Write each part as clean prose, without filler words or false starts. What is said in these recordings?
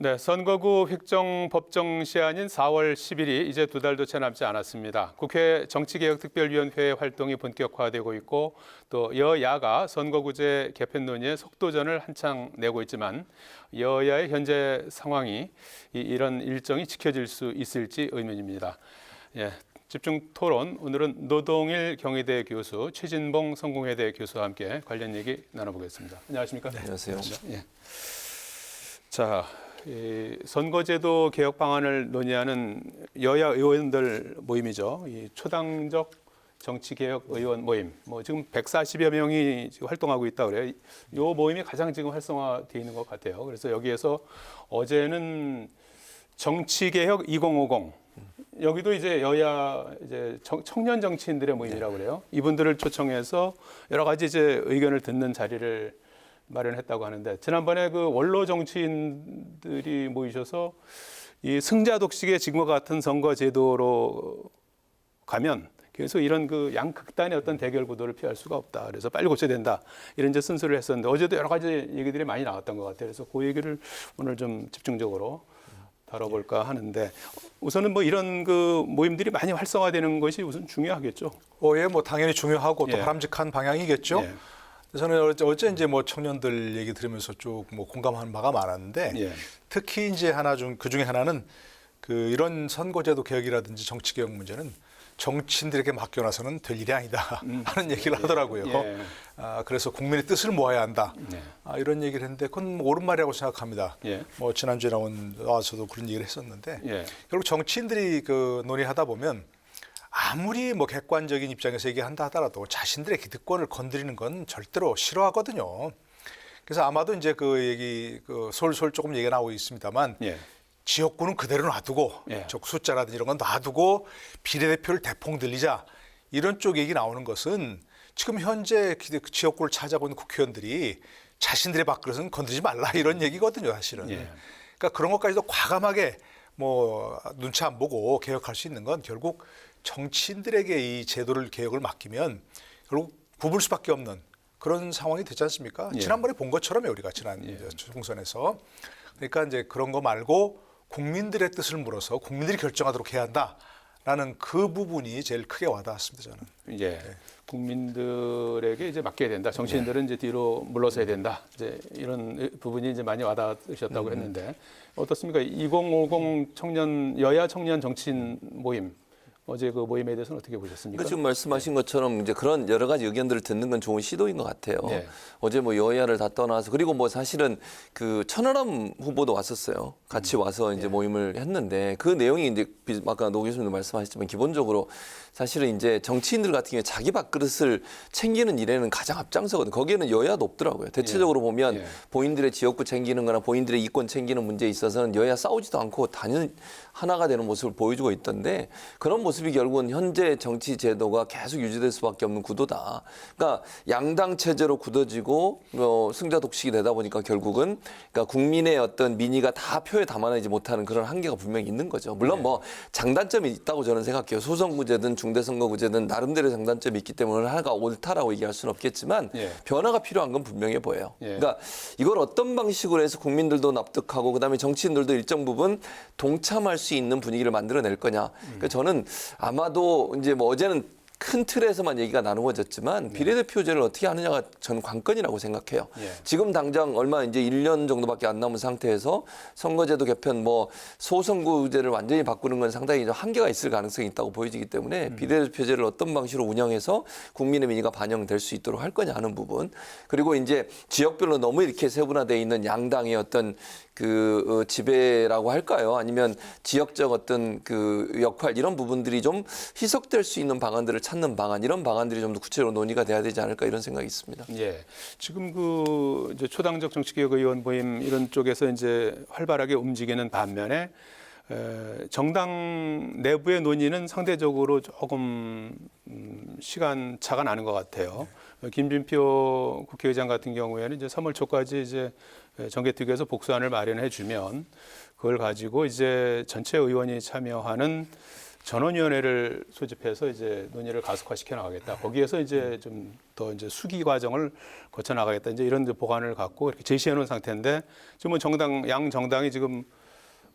네, 선거구 획정 법정 시한인 4월 10일이 이제 두 달도 채 남지 않았습니다. 국회 정치개혁특별위원회 활동이 본격화되고 있고 또 여야가 선거구제 개편 논의에 속도전을 한창 내고 있지만 여야의 현재 상황이 이런 일정이 지켜질 수 있을지 의문입니다. 예, 집중 토론, 오늘은 노동일 경희대 교수, 최진봉 성공회대 교수와 함께 관련 얘기 나눠보겠습니다. 안녕하십니까? 네, 안녕하세요. 예. 자, 이 선거제도 개혁 방안을 논의하는 여야 의원들 모임이죠. 이 초당적 정치개혁 의원 모임. 뭐 지금 140여 명이 지금 활동하고 있다 그래요. 이 모임이 가장 지금 활성화되어 있는 것 같아요. 그래서 여기에서 어제는 정치개혁 2050. 여기도 이제 여야 이제 청년 정치인들의 모임이라고 그래요. 이분들을 초청해서 여러 가지 이제 의견을 듣는 자리를 마련했다고 하는데, 지난번에 그 원로 정치인들이 모이셔서 이 승자 독식의 지금과 같은 선거 제도로 가면 그래서 이런 그 양극단의 어떤 대결 구도를 피할 수가 없다. 그래서 빨리 고쳐야 된다. 이런 이제 순서를 했었는데 어제도 여러 가지 얘기들이 많이 나왔던 것 같아요. 그래서 그 얘기를 오늘 좀 집중적으로 다뤄볼까 하는데, 우선은 뭐 이런 그 모임들이 많이 활성화되는 것이 우선 중요하겠죠. 예, 뭐 당연히 중요하고 또 예. 바람직한 방향이겠죠. 예. 저는 어제 이제 뭐 청년들 얘기 들으면서 쭉 뭐 공감하는 바가 많았는데 예. 특히 이제 그 중에 하나는 그 이런 선거제도 개혁이라든지 정치 개혁 문제는 정치인들에게 맡겨놔서는 될 일이 아니다 하는 얘기를 하더라고요. 예. 그래서 국민의 뜻을 모아야 한다. 네. 이런 얘기를 했는데 그건 뭐 옳은 말이라고 생각합니다. 예. 뭐 지난주에 나와서도 그런 얘기를 했었는데 예. 결국 정치인들이 그 논의하다 보면 아무리 뭐 객관적인 입장에서 얘기한다 하더라도 자신들의 기득권을 건드리는 건 절대로 싫어하거든요. 그래서 아마도 이제 그 얘기 그 솔솔 조금 얘기가 나오고 있습니다만 예. 지역구는 그대로 놔두고 예. 즉 숫자라든지 이런 건 놔두고 비례대표를 대폭 늘리자 이런 쪽 얘기 나오는 것은 지금 현재 지역구를 차지하고 있는 국회의원들이 자신들의 밥그릇은 건드리지 말라 이런 얘기거든요, 사실은. 예. 그러니까 그런 것까지도 과감하게 뭐 눈치 안 보고 개혁할 수 있는 건 결국 정치인들에게 이 제도를 개혁을 맡기면 결국 굽을 수밖에 없는 그런 상황이 되지 않습니까? 예. 지난번에 본 것처럼요, 우리가 지난 총선에서. 그러니까 이제 그런 거 말고 국민들의 뜻을 물어서 국민들이 결정하도록 해야 한다라는 그 부분이 제일 크게 와닿았습니다, 저는. 예. 국민들에게 이제 맡겨야 된다. 정치인들은 이제 뒤로 물러서야 된다. 이제 이런 부분이 이제 많이 와닿으셨다고 했는데 어떻습니까? 2050 여야 청년 정치인 모임. 어제 그 모임에 대해서는 어떻게 보셨습니까? 그러니까 지금 말씀하신 것처럼 이제 그런 여러 가지 의견들을 듣는 건 좋은 시도인 것 같아요. 네. 어제 뭐 여야를 다 떠나서 그리고 뭐 사실은 그 천하람 후보도 왔었어요. 같이 와서 이제 모임을 했는데 그 내용이 이제 아까 노 교수님도 말씀하셨지만 기본적으로 사실은 이제 정치인들 같은 경우에 자기 밥그릇을 챙기는 일에는 가장 앞장서거든요. 거기에는 여야도 없더라고요. 대체적으로 보면 예. 본인들의 지역구 챙기는 거나 본인들의 이권 챙기는 문제에 있어서는 여야 싸우지도 않고 단연 하나가 되는 모습을 보여주고 있던데 그런 모습이 결국은 현재 정치 제도가 계속 유지될 수밖에 없는 구도다. 그러니까 양당 체제로 굳어지고 승자 독식이 되다 보니까 결국은 그러니까 국민의 어떤 민의가 다 표에 담아내지 못하는 그런 한계가 분명히 있는 거죠. 물론 뭐 장단점이 있다고 저는 생각해요. 소선구제든 중대선거구제든 나름대로 장단점이 있기 때문에 하나가 옳다라고 얘기할 수는 없겠지만 예. 변화가 필요한 건 분명해 보여요. 예. 그러니까 이걸 어떤 방식으로 해서 국민들도 납득하고 그다음에 정치인들도 일정 부분 동참할 수 있는 분위기를 만들어낼 거냐. 그러니까 저는 아마도 이제 뭐 어제는 큰 틀에서만 얘기가 나누어졌지만 비례대표제를 어떻게 하느냐가 저는 관건이라고 생각해요. 예. 지금 당장 얼마 이제 1년 정도밖에 안 남은 상태에서 선거제도 개편 뭐 소선거제를 완전히 바꾸는 건 상당히 좀 한계가 있을 가능성이 있다고 보여지기 때문에 비례대표제를 어떤 방식으로 운영해서 국민의 민의가 반영될 수 있도록 할 거냐 하는 부분. 그리고 이제 지역별로 너무 이렇게 세분화되어 있는 양당의 어떤 그 지배라고 할까요? 아니면 지역적 어떤 그 역할 이런 부분들이 좀 희석될 수 있는 방안들을 찾는 방안 이런 방안들이 좀 더 구체적으로 논의가 돼야 되지 않을까 이런 생각이 있습니다. 예. 지금 그 이제 초당적 정치개혁 의원 모임 이런 쪽에서 이제 활발하게 움직이는 반면에 정당 내부의 논의는 상대적으로 조금 시간 차가 나는 것 같아요. 김진표 국회의장 같은 경우에는 이제 3월 초까지 이제 정개특위에서 복수안을 마련해 주면 그걸 가지고 이제 전체 의원이 참여하는 전원위원회를 소집해서 이제 논의를 가속화시켜 나가겠다. 거기에서 이제 좀 더 이제 수기 과정을 거쳐 나가겠다. 이제 이런 보관을 갖고 이렇게 제시해 놓은 상태인데 지금 뭐 양 정당이 지금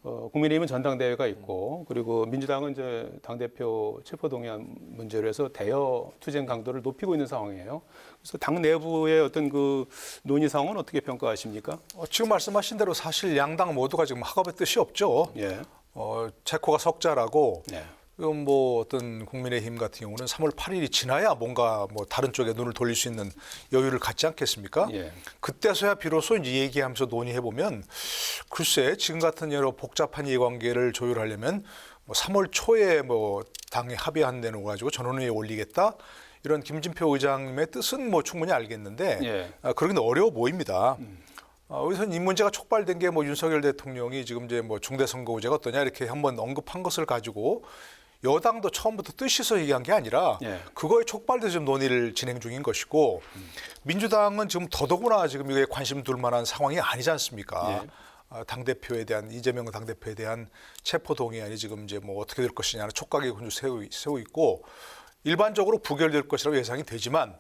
국민의힘은 전당대회가 있고 그리고 민주당은 이제 당대표 체포동의안 문제로 해서 대여 투쟁 강도를 높이고 있는 상황이에요. 그래서 당 내부의 어떤 그 논의 상황은 어떻게 평가하십니까? 지금 말씀하신 대로 사실 양당 모두가 지금 학업의 뜻이 없죠. 예. 체코가 석자라고 예. 그럼 뭐 어떤 국민의힘 같은 경우는 3월 8일이 지나야 뭔가 뭐 다른 쪽에 눈을 돌릴 수 있는 여유를 갖지 않겠습니까? 예. 그때서야 비로소 이제 얘기하면서 논의해 보면 글쎄 지금 같은 여러 복잡한 이해관계를 조율하려면 뭐 3월 초에 뭐 당이 합의한 데는 가지고 전원회의에 올리겠다. 이런 김진표 의장님의 뜻은 뭐 충분히 알겠는데 예. 그러긴 어려워 보입니다. 우선 이 문제가 촉발된 게 뭐 윤석열 대통령이 지금 이제 뭐 중대선거구제가 어떠냐 이렇게 한번 언급한 것을 가지고 여당도 처음부터 뜻이서 얘기한 게 아니라 예. 그거에 촉발돼서 지금 논의를 진행 중인 것이고 민주당은 지금 더더구나 지금 이게 관심 둘 만한 상황이 아니지 않습니까? 예. 당대표에 대한 이재명 당대표에 대한 체포동의안이 지금 이제 뭐 어떻게 될 것이냐는 촉각이 세우고 있고 일반적으로 부결될 것이라고 예상이 되지만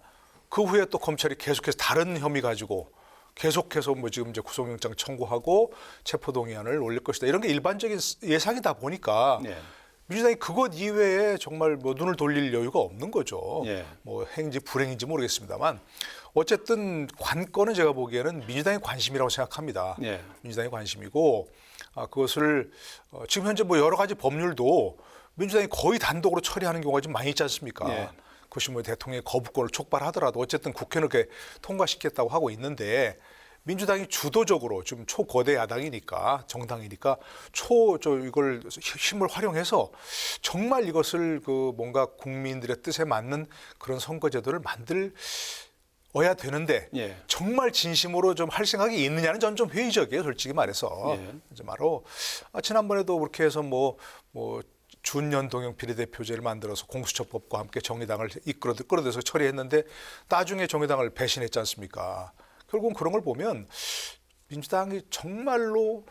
그 후에 또 검찰이 계속해서 다른 혐의 가지고 계속해서 뭐 지금 이제 구속영장 청구하고 체포동의안을 올릴 것이다. 이런 게 일반적인 예상이다 보니까 예. 민주당이 그것 이외에 정말 뭐 눈을 돌릴 여유가 없는 거죠. 예. 뭐 행인지 불행인지 모르겠습니다만 어쨌든 관건은 제가 보기에는 민주당의 관심이라고 생각합니다. 예. 민주당의 관심이고 그것을 지금 현재 뭐 여러 가지 법률도 민주당이 거의 단독으로 처리하는 경우가 좀 많이 있지 않습니까? 예. 그것이 뭐 대통령의 거부권을 촉발하더라도 어쨌든 국회는 그렇게 통과시켰다고 하고 있는데 민주당이 주도적으로 좀 초거대 야당이니까 정당이니까 이걸 힘을 활용해서 정말 이것을 그 뭔가 국민들의 뜻에 맞는 그런 선거제도를 만들어야 되는데 예. 정말 진심으로 좀 할 생각이 있느냐는 저는 좀 회의적이에요, 솔직히 말해서. 예. 이제 바로 지난번에도 그렇게 해서 뭐 준연동형 비례대표제를 만들어서 공수처법과 함께 정의당을 끌어들여서 처리했는데 나중에 정의당을 배신했지 않습니까? 결국은 그런 걸 보면 민주당이 정말로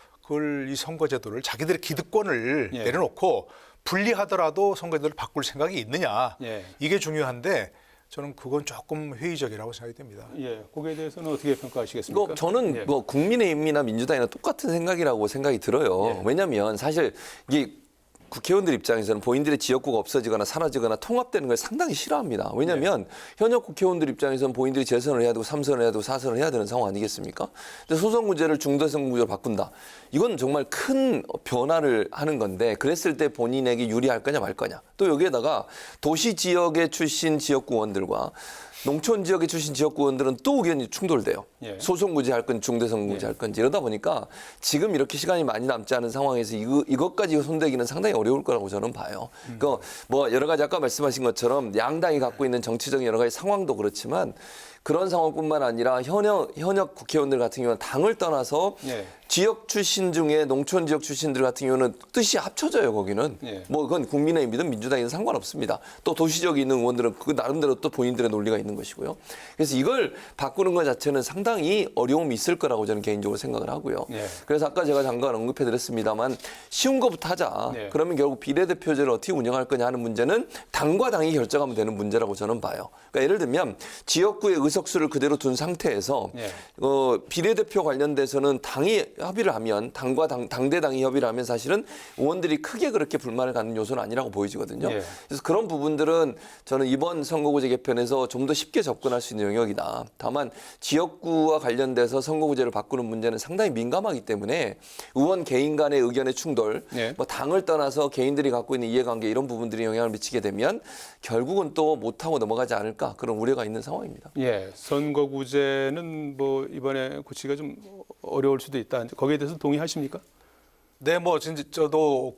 이 선거제도를 자기들의 기득권을 예. 내려놓고 불리하더라도 선거제도를 바꿀 생각이 있느냐. 예. 이게 중요한데 저는 그건 조금 회의적이라고 생각이 됩니다. 예. 거기에 대해서는 어떻게 평가하시겠습니까? 저는 예. 뭐 국민의힘이나 민주당이나 똑같은 생각이라고 생각이 들어요. 예. 왜냐하면 사실 이게 국회의원들 입장에서는 본인들의 지역구가 없어지거나 사라지거나 통합되는 걸 상당히 싫어합니다. 왜냐하면 현역 국회의원들 입장에서는 본인들이 재선을 해야 되고 3선을 해야 되고 4선을 해야 되는 상황 아니겠습니까? 근데 소선구제를 중대선거구제로 바꾼다. 이건 정말 큰 변화를 하는 건데 그랬을 때 본인에게 유리할 거냐 말 거냐. 또 여기에다가 도시 지역에 출신 지역구 의원들과 농촌 지역에 출신 지역구 의원들은 또 의견이 충돌돼요. 예. 소선구제 할 건지 중대선거구제 예. 할 건지 이러다 보니까 지금 이렇게 시간이 많이 남지 않은 상황에서 이것까지 손대기는 상당히 어려울 거라고 저는 봐요. 그러니까 뭐 여러 가지 아까 말씀하신 것처럼 양당이 갖고 있는 정치적인 여러 가지 상황도 그렇지만 그런 상황뿐만 아니라 현역 국회의원들 같은 경우는 당을 떠나서 예. 지역 출신 중에 농촌 지역 출신들 같은 경우는 뜻이 합쳐져요, 거기는. 예. 뭐 그건 국민의힘이든 민주당이든 상관없습니다. 또 도시 지역에 있는 의원들은 그 나름대로 또 본인들의 논리가 있는 것이고요. 그래서 이걸 바꾸는 것 자체는 상당히 어려움이 있을 거라고 저는 개인적으로 생각을 하고요. 예. 그래서 아까 제가 잠깐 언급해드렸습니다만 쉬운 것부터 하자. 예. 그러면 결국 비례대표제를 어떻게 운영할 거냐 하는 문제는 당과 당이 결정하면 되는 문제라고 저는 봐요. 그러니까 예를 들면 지역구의 의석수를 그대로 둔 상태에서 예. 비례대표 관련돼서는 당이 협의를 하면 당대당이 협의를 하면 사실은 의원들이 크게 그렇게 불만을 갖는 요소는 아니라고 보여지거든요. 예. 그래서 그런 부분들은 저는 이번 선거구제 개편에서 좀 더 쉽게 접근할 수 있는 영역이다. 다만 지역구와 관련돼서 선거구제를 바꾸는 문제는 상당히 민감하기 때문에 의원 개인 간의 의견의 충돌, 예. 뭐 당을 떠나서 개인들이 갖고 있는 이해관계 이런 부분들이 영향을 미치게 되면 결국은 또 못하고 넘어가지 않을까 그런 우려가 있는 상황입니다. 예, 선거구제는 뭐 이번에 고치기가 좀 어려울 수도 있다. 거기에 대해서 동의하십니까? 네, 뭐 진짜 저도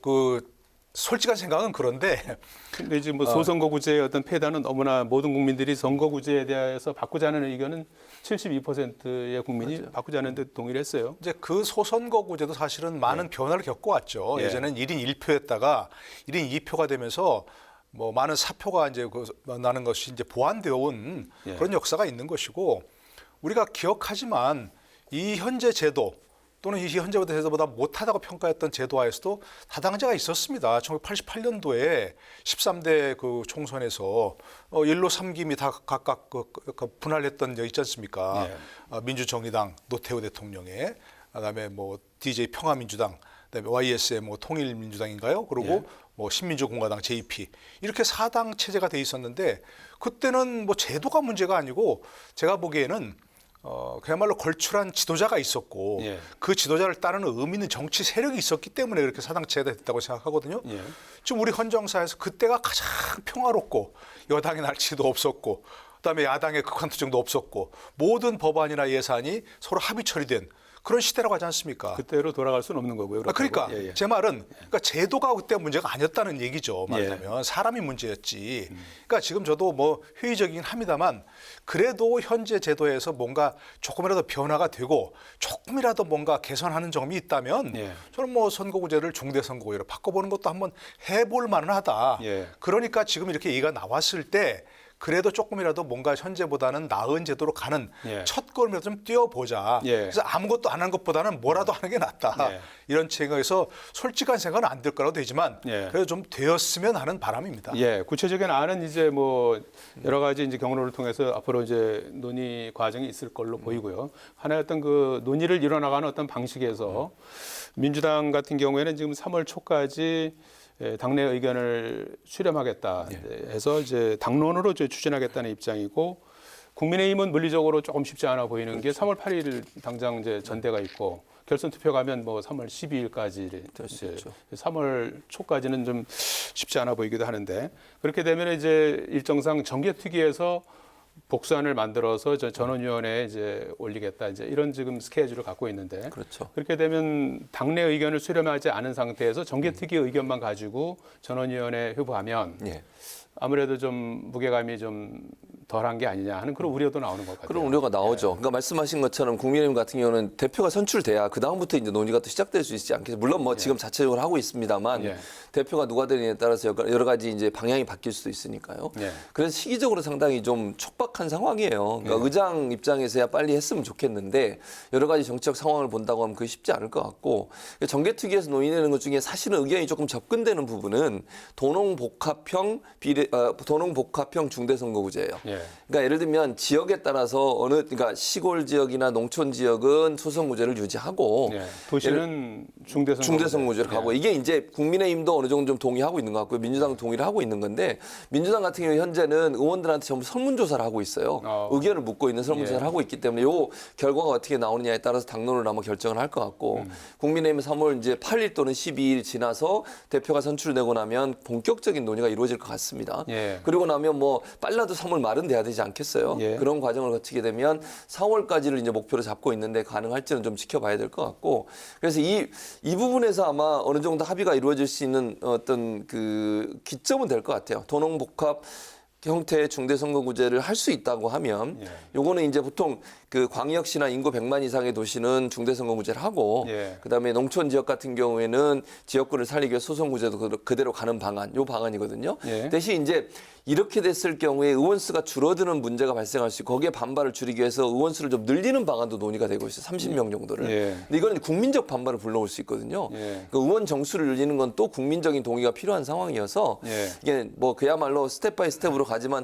솔직한 생각은 그런데 근데 이제 뭐 소선거구제의 어떤 폐단은 너무나 모든 국민들이 선거구제에 대해서 바꾸자는 의견은 72%의 국민이 바꾸자는 데 동의를 했어요. 이제 그 소선거구제도 사실은 많은 변화를 겪어왔죠. 예. 예전엔 1인 1표였다가 1인 2표가 되면서 뭐 많은 사표가 이제 나는 것이 이제 보완되어 온 예. 그런 역사가 있는 것이고 우리가 기억하지만 이 현재 제도 또는 이 현재보다 못하다고 평가했던 제도하에서도 타당자가 있었습니다. 1988년도에 13대 그 총선에서 1로 3김이 다 각각 분할했던 적 있지 않습니까? 민주정의당 노태우 대통령의, 그다음에 뭐 DJ 평화민주당, 그다음에 YS의 뭐 통일민주당인가요? 그리고 뭐 신민주공화당 JP 이렇게 4당 체제가 돼 있었는데 그때는 뭐 제도가 문제가 아니고 제가 보기에는 그야말로 걸출한 지도자가 있었고 그 지도자를 따르는 의미 있는 정치 세력이 있었기 때문에 그렇게 4당 체제가 됐다고 생각하거든요. 지금 우리 헌정사에서 그때가 가장 평화롭고 여당의 날치도 없었고 그다음에 야당의 극한 투쟁도 없었고 모든 법안이나 예산이 서로 합의 처리된 그런 시대라고 하지 않습니까? 그때로 돌아갈 수는 없는 거고요. 그러니까 제 말은 그러니까 제도가 그때 문제가 아니었다는 얘기죠. 말하자면 사람이 문제였지. 그러니까 지금 저도 뭐 회의적이긴 합니다만 그래도 현재 제도에서 뭔가 조금이라도 변화가 되고 조금이라도 뭔가 개선하는 점이 있다면 저는 뭐 선거구제를 중대선거구제로 바꿔보는 것도 한번 해볼 만은 하다. 그러니까 지금 이렇게 얘기가 나왔을 때 그래도 조금이라도 뭔가 현재보다는 나은 제도로 가는 첫 걸음이라도 좀 뛰어보자. 그래서 아무것도 안 한 것보다는 뭐라도 하는 게 낫다. 이런 생각에서 솔직한 생각은 안 될 거라고 되지만 그래도 좀 되었으면 하는 바람입니다. 구체적인 안은 이제 뭐 여러 가지 이제 경로를 통해서 앞으로 이제 논의 과정이 있을 걸로 보이고요. 하나의 어떤 그 논의를 이뤄나가는 어떤 방식에서 민주당 같은 경우에는 지금 3월 초까지 당내 의견을 수렴하겠다 해서 이제 당론으로 이제 추진하겠다는 입장이고 국민의힘은 물리적으로 조금 쉽지 않아 보이는 게 3월 8일 당장 이제 전대가 있고 결선 투표 가면 뭐 3월 12일까지 3월 초까지는 좀 쉽지 않아 보이기도 하는데 그렇게 되면 이제 일정상 정개특위에서 복수안을 만들어서 전원위원회에 이제 올리겠다 이제 이런 지금 스케줄을 갖고 있는데 그렇게 되면 당내 의견을 수렴하지 않은 상태에서 정개특위 의견만 가지고 전원위원회에 회부하면 아무래도 좀 무게감이 좀 덜한 게 아니냐 하는 그런 우려도 나오는 것 같아요. 그런 우려가 나오죠. 그러니까 말씀하신 것처럼 국민의힘 같은 경우는 대표가 선출돼야 그 다음부터 이제 논의가 또 시작될 수 있지 않겠어요. 물론 뭐 지금 자체적으로 하고 있습니다만 대표가 누가 되느냐에 따라서 여러 가지 이제 방향이 바뀔 수도 있으니까요. 그래서 시기적으로 상당히 좀 촉박한 상황이에요. 그러니까 의장 입장에서야 빨리 했으면 좋겠는데 여러 가지 정치적 상황을 본다고 하면 그게 쉽지 않을 것 같고 정개특위에서 논의되는 것 중에 사실은 의견이 조금 접근되는 부분은 도농복합형 중대선거구제예요. 그러니까 예를 들면 지역에 따라서 그러니까 시골 지역이나 농촌 지역은 소선구제를 유지하고 도시는 중대선거구제를 가고 이게 이제 국민의힘도 어느 정도 좀 동의하고 있는 것 같고요. 민주당도 동의를 하고 있는 건데 민주당 같은 경우 현재는 의원들한테 전부 설문조사를 하고 있어요. 의견을 묻고 있는 설문조사를 하고 있기 때문에 요 결과가 어떻게 나오느냐에 따라서 당론을 아마 결정을 할 것 같고 국민의힘은 3월 이제 8일 또는 12일 지나서 대표가 선출되고 나면 본격적인 논의가 이루어질 것 같습니다. 그리고 나면 뭐 빨라도 3월 말은 돼야 되지 않겠어요? 그런 과정을 거치게 되면 4월까지를 이제 목표로 잡고 있는데 가능할지는 좀 지켜봐야 될 것 같고 그래서 이 부분에서 아마 어느 정도 합의가 이루어질 수 있는 어떤 그 기점은 될 것 같아요. 도농복합 형태의 중대선거구제를 할 수 있다고 하면 요거는 이제 보통 그 광역시나 인구 100만 이상의 도시는 중대선거구제를 하고 그다음에 농촌 지역 같은 경우에는 지역구를 살리기 위해 소선구제도 그대로 가는 방안, 요 방안이거든요. 대신 이제 이렇게 됐을 경우에 의원 수가 줄어드는 문제가 발생할 수 있고 거기에 반발을 줄이기 위해서 의원 수를 좀 늘리는 방안도 논의가 되고 있어요. 30명 정도를. 근데 이거는 국민적 반발을 불러올 수 있거든요. 그러니까 의원 정수를 늘리는 건 또 국민적인 동의가 필요한 상황이어서 이게 뭐 그야말로 스텝 바이 스텝으로 가지만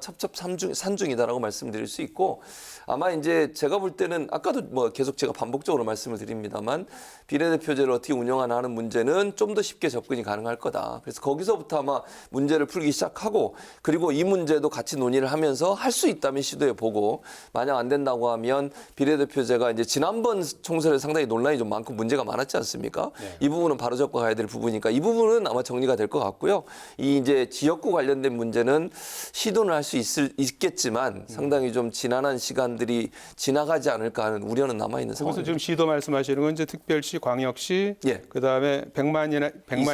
산중이다라고 말씀드릴 수 있고 아마 이제 제가 볼 때는 아까도 뭐 계속 제가 반복적으로 말씀을 드립니다만 비례대표제를 어떻게 운영하나 하는 문제는 좀 더 쉽게 접근이 가능할 거다. 그래서 거기서부터 아마 문제를 풀기 시작하고 그리고 이 문제도 같이 논의를 하면서 할 수 있다면 시도해 보고 만약 안 된다고 하면 비례대표제가 이제 지난번 총선에 상당히 논란이 좀 많고 문제가 많았지 않습니까? 이 부분은 바로 잡고 가야 될 부분이니까 이 부분은 아마 정리가 될 것 같고요. 이 이제 지역구 관련된 문제는 시도는 할 수 있겠지만 상당히 좀 지난한 시간들이 지나가지 않을까 하는 우려는 남아 있는 상황입니다. 그래서 지금 시도 말씀하시는 건 이제 특별시, 광역시, 그다음에 100만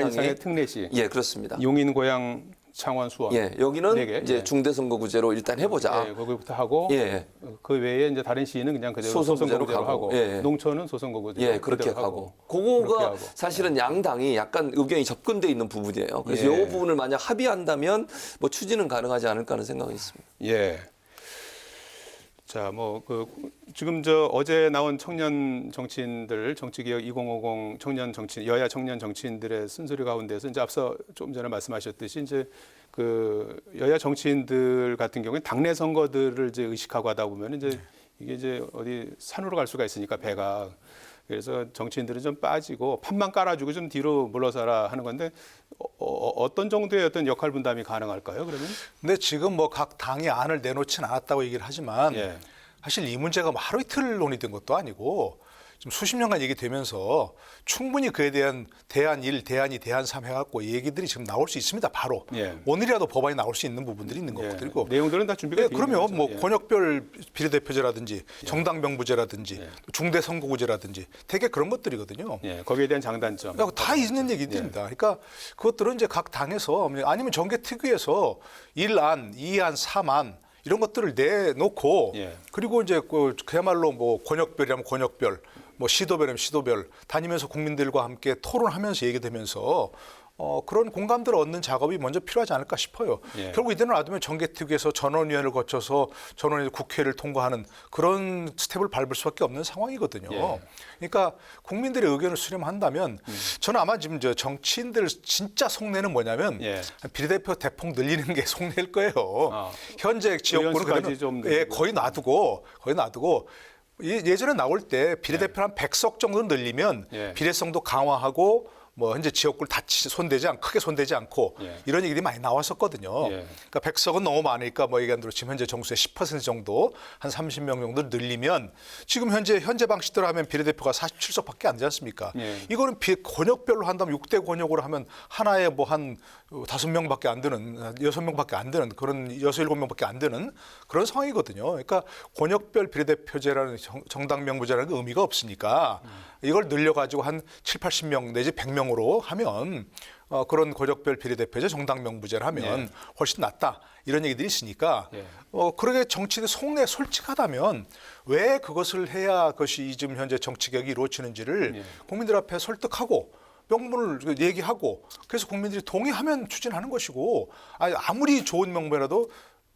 이상의 특례시. 그렇습니다. 용인, 고양, 창원, 수원. 여기는 4개. 이제 중대선거구제로 일단 해보자. 거기부터 하고 그 외에 이제 다른 시는 그냥 그대로 소선거구제로 하고 농촌은 소선거구제로 그렇게 하고 그거가 사실은 양당이 약간 의견이 접근돼 있는 부분이에요. 그래서 이 부분을 만약 합의한다면 뭐 추진은 가능하지 않을까 하는 생각이 있습니다. 자, 뭐 지금 어제 나온 청년 정치인들 정치개혁 2050 청년 정치인 여야 청년 정치인들의 쓴소리 가운데서 이제 앞서 조금 전에 말씀하셨듯이 이제 그 여야 정치인들 같은 경우에 당내 선거들을 이제 의식하고 하다 보면 이제 이게 이제 어디 산으로 갈 수가 있으니까 배가 그래서 정치인들은 좀 빠지고 판만 깔아주고 좀 뒤로 물러서라 하는 건데 어떤 정도의 어떤 역할 분담이 가능할까요? 그러면? 근데 지금 뭐 각 당이 안을 내놓지는 않았다고 얘기를 하지만 예. 사실 이 문제가 뭐 하루 이틀 논의된 것도 아니고 좀 수십 년간 얘기되면서 충분히 그에 대한 대안 1, 대안 2, 대안 3 해갖고 얘기들이 지금 나올 수 있습니다. 바로 예. 오늘이라도 법안이 나올 수 있는 부분들이 있는 예. 것들이고 내용들은 다 준비가 예, 되어 있는 그러면 거죠. 뭐 예. 권역별 비례대표제라든지 정당 명부제라든지 중대선거구제라든지 되게 그런 것들이거든요. 예, 거기에 대한 장단점. 다 있는 얘기들입니다. 그러니까 그것들은 이제 각 당에서 아니면 정계특위에서 1안, 2안, 3안 이런 것들을 내놓고 예. 그리고 이제 그야말로 뭐 권역별이라면 권역별, 뭐 시도별이면 시도별 다니면서 국민들과 함께 토론하면서 얘기되면서 그런 공감들을 얻는 작업이 먼저 필요하지 않을까 싶어요. 예. 결국 이대로 놔두면 정계특위에서 전원위원회를 거쳐서 전원위 국회를 통과하는 그런 스텝을 밟을 수밖에 없는 상황이거든요. 예. 그러니까 국민들의 의견을 수렴한다면 저는 아마 지금 정치인들 진짜 속내는 뭐냐면 예. 비례대표 대폭 늘리는 게 속내일 거예요. 현재 의원수까지 지역구는 좀 거의 놔두고 예전에 나올 때 비례대표 한 100석 정도 늘리면 예. 비례성도 강화하고 뭐 현재 지역구를 크게 손대지 않고 예. 이런 얘기들이 많이 나왔었거든요. 예. 그러니까 100석은 너무 많으니까 뭐 얘기한 대로 지금 현재 정수의 10% 정도 한 30명 정도 늘리면 지금 현재 방식대로 하면 비례대표가 47석밖에 안 되지 않습니까? 예. 이거는 권역별로 한다면 6대 권역으로 하면 하나에 뭐 한 5명밖에 안 되는 6명밖에 안 되는 그런 6, 7명밖에 안 되는 그런 상황이거든요. 그러니까 권역별 비례대표제라는 정당 명부제라는 게 의미가 없으니까 이걸 늘려가지고 한 7, 80명 내지 100명으로 하면 그런 권역별 비례대표제 정당 명부제를 하면 훨씬 낫다. 이런 얘기들이 있으니까 그러게 정치인의 속내 솔직하다면 왜 그것을 해야 그것이 지금 현재 정치개혁이 이루어지는지를 국민들 앞에 설득하고 명분을 얘기하고 그래서 국민들이 동의하면 추진하는 것이고 아무리 좋은 명분이라도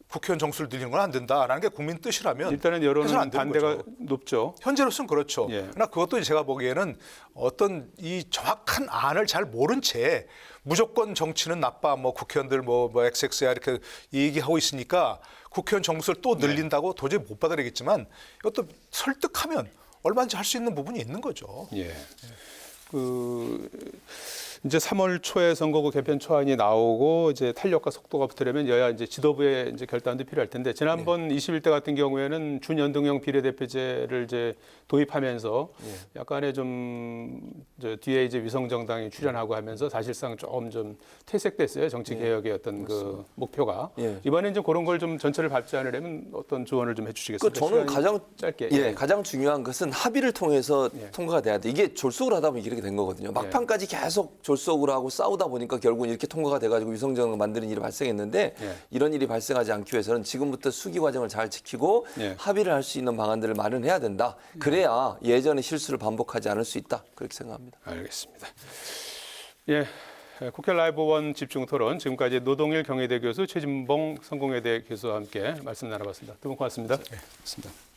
국회의원 정수를 늘리는 건 안 된다라는 게 국민 뜻이라면 일단은 해서는 여론은 안 되는 반대가 거죠. 높죠. 현재로서는 그렇죠. 예. 그러나 그것도 제가 보기에는 어떤 이 정확한 안을 잘 모른 채 무조건 정치는 나빠, 뭐 국회의원들 뭐 XX야 이렇게 얘기하고 있으니까 국회의원 정수를 또 늘린다고 도저히 못 받아들이겠지만 이것도 설득하면 얼마든지 할 수 있는 부분이 있는 거죠. 예. 이제 3월 초에 선거구 개편 초안이 나오고 이제 탄력과 속도가 붙으려면 여야 이제 지도부의 이제 결단도 필요할 텐데 지난번 21대 같은 경우에는 준연동형 비례대표제를 이제 도입하면서 약간의 좀 뒤에 이제 위성 정당이 출연하고 하면서 사실상 좀 퇴색됐어요. 정치 개혁의 어떤 그 목표가. 이번에 이제 그런 걸 좀 전체를 밟지 않으려면 어떤 조언을 좀 해주시겠습니까? 저는 가장 짧게. 가장 중요한 것은 합의를 통해서 통과가 돼야 돼. 이게 졸속으로 하다 보면 이렇게 된 거거든요. 막판까지 계속 졸속으로 하고 싸우다 보니까 결국은 이렇게 통과가 돼가지고 위성정을 만드는 일이 발생했는데 이런 일이 발생하지 않기 위해서는 지금부터 수기 과정을 잘 지키고 합의를 할 수 있는 방안들을 마련해야 된다. 그래야 예전의 실수를 반복하지 않을 수 있다. 그렇게 생각합니다. 알겠습니다. 예. 국회 라이브 원 집중 토론 지금까지 노동일 경희대 교수 최진봉 성공회대 교수와 함께 말씀 나눠봤습니다. 두 분 고맙습니다. 고맙습니다.